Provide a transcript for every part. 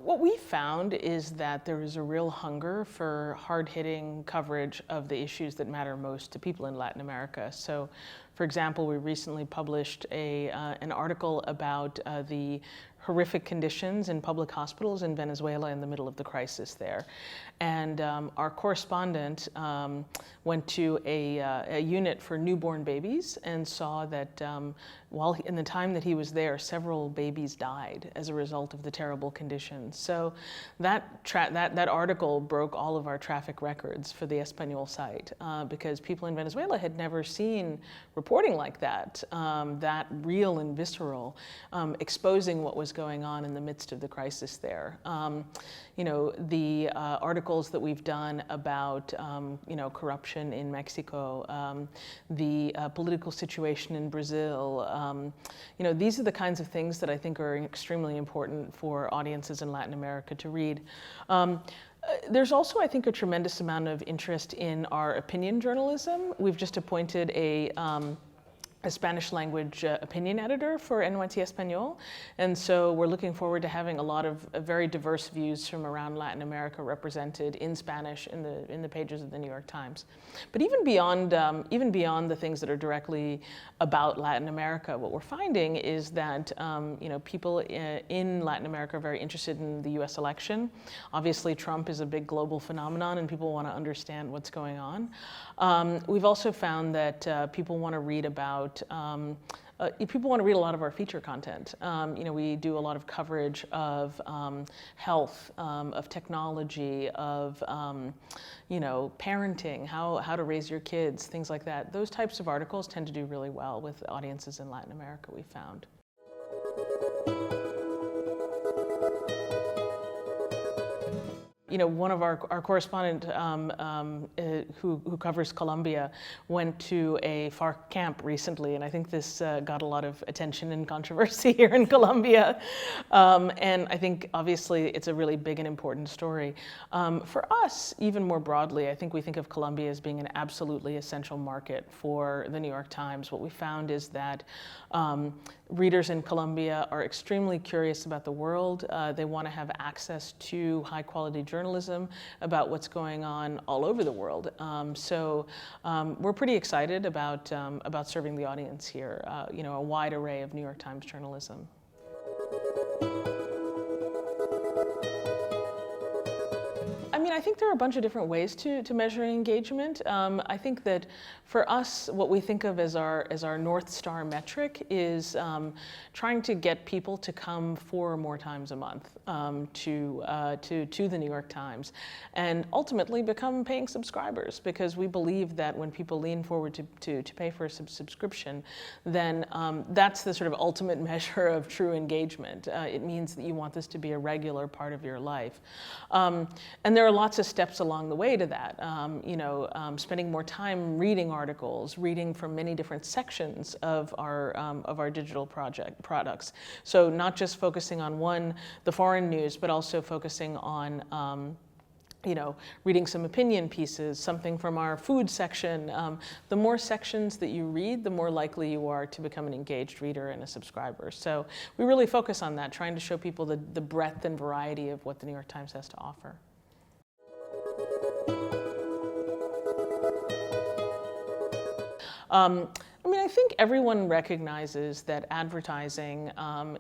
What we found is that there is a real hunger for hard-hitting coverage of the issues that matter most to people in Latin America. So, for example, we recently published an article about the horrific conditions in public hospitals in Venezuela in the middle of the crisis there. And our correspondent went to a unit for newborn babies and saw that in the time that he was there, several babies died as a result of the terrible conditions. So that article broke all of our traffic records for the Espanol site because people in Venezuela had never seen reporting like that, that real and visceral, exposing what was going on in the midst of the crisis there. You know, the articles that we've done about, you know, corruption in Mexico, the political situation in Brazil, you know, these are the kinds of things that I think are extremely important for audiences in Latin America to read. There's also, I think, a tremendous amount of interest in our opinion journalism. We've just appointed a Spanish language opinion editor for NYT Español. And so we're looking forward to having a lot of very diverse views from around Latin America represented in Spanish in the pages of the New York Times. But even beyond the things that are directly about Latin America, what we're finding is that you know, people in Latin America are very interested in the US election. Obviously, Trump is a big global phenomenon and people want to understand what's going on. We've also found that people want to read about people want to read a lot of our feature content. You know, we do a lot of coverage of health, of technology, of you know, parenting, how to raise your kids, things like that. Those types of articles tend to do really well with audiences in Latin America, we found. You know, one of our correspondent who covers Colombia went to a FARC camp recently, and I think this got a lot of attention and controversy here in Colombia. And I think, obviously, it's a really big and important story. For us, even more broadly, I think we think of Colombia as being an absolutely essential market for the New York Times. What we found is that readers in Colombia are extremely curious about the world. They want to have access to high-quality journalism about what's going on all over the world. So we're pretty excited about serving the audience here. You know, a wide array of New York Times journalism. I mean, I think there are a bunch of different ways to measure engagement. I think that for us, what we think of as our North Star metric is trying to get people to come 4 or more times a month to the New York Times, and ultimately become paying subscribers, because we believe that when people lean forward to pay for a subscription, then that's the sort of ultimate measure of true engagement. It means that you want this to be a regular part of your life. And there are lots of steps along the way to that. You know, spending more time reading articles, reading from many different sections of our digital products. So not just focusing on the foreign news, but also focusing on you know, reading some opinion pieces, something from our food section. The more sections that you read, the more likely you are to become an engaged reader and a subscriber. So we really focus on that, trying to show people the breadth and variety of what the New York Times has to offer. I mean, I think everyone recognizes that advertising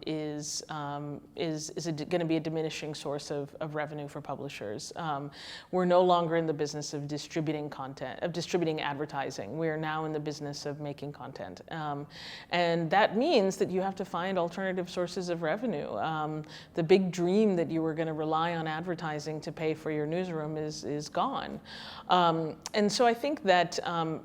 is going to be a diminishing source of revenue for publishers. We're no longer in the business of distributing content, of distributing advertising. We are now in the business of making content. And that means that you have to find alternative sources of revenue. The big dream that you were going to rely on advertising to pay for your newsroom is gone. And so I think that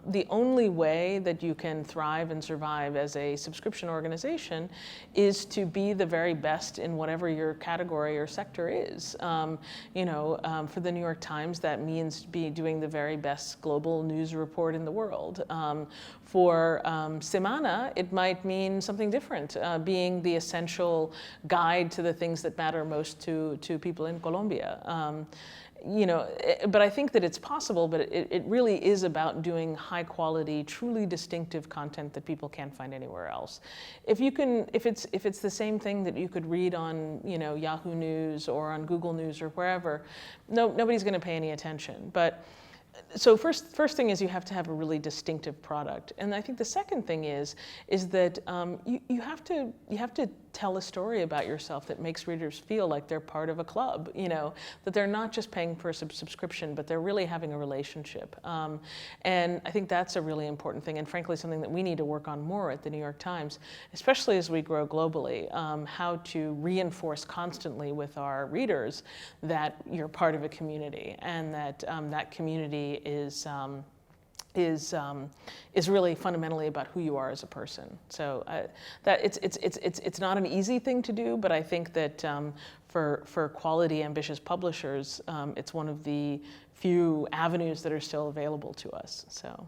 the only way that you can thrive and survive as a subscription organization is to be the very best in whatever your category or sector is. For the New York Times, that means doing the very best global news report in the world. For Semana, it might mean something different, being the essential guide to the things that matter most to people in Colombia. But I think that it's possible, but it really is about doing high quality, truly distinctive content that people can't find anywhere else. If it's the same thing that you could read on, Yahoo News or on Google News or wherever, nobody's going to pay any attention. But so first thing is you have to have a really distinctive product, and I think the second thing is that you have to tell a story about yourself that makes readers feel like they're part of a club, that they're not just paying for a subscription, but they're really having a relationship. And I think that's a really important thing, and frankly something that we need to work on more at the New York Times, especially as we grow globally, how to reinforce constantly with our readers that you're part of a community, and that that community is really fundamentally about who you are as a person. So that it's not an easy thing to do, but I think that for quality, ambitious publishers, it's one of the few avenues that are still available to us. So.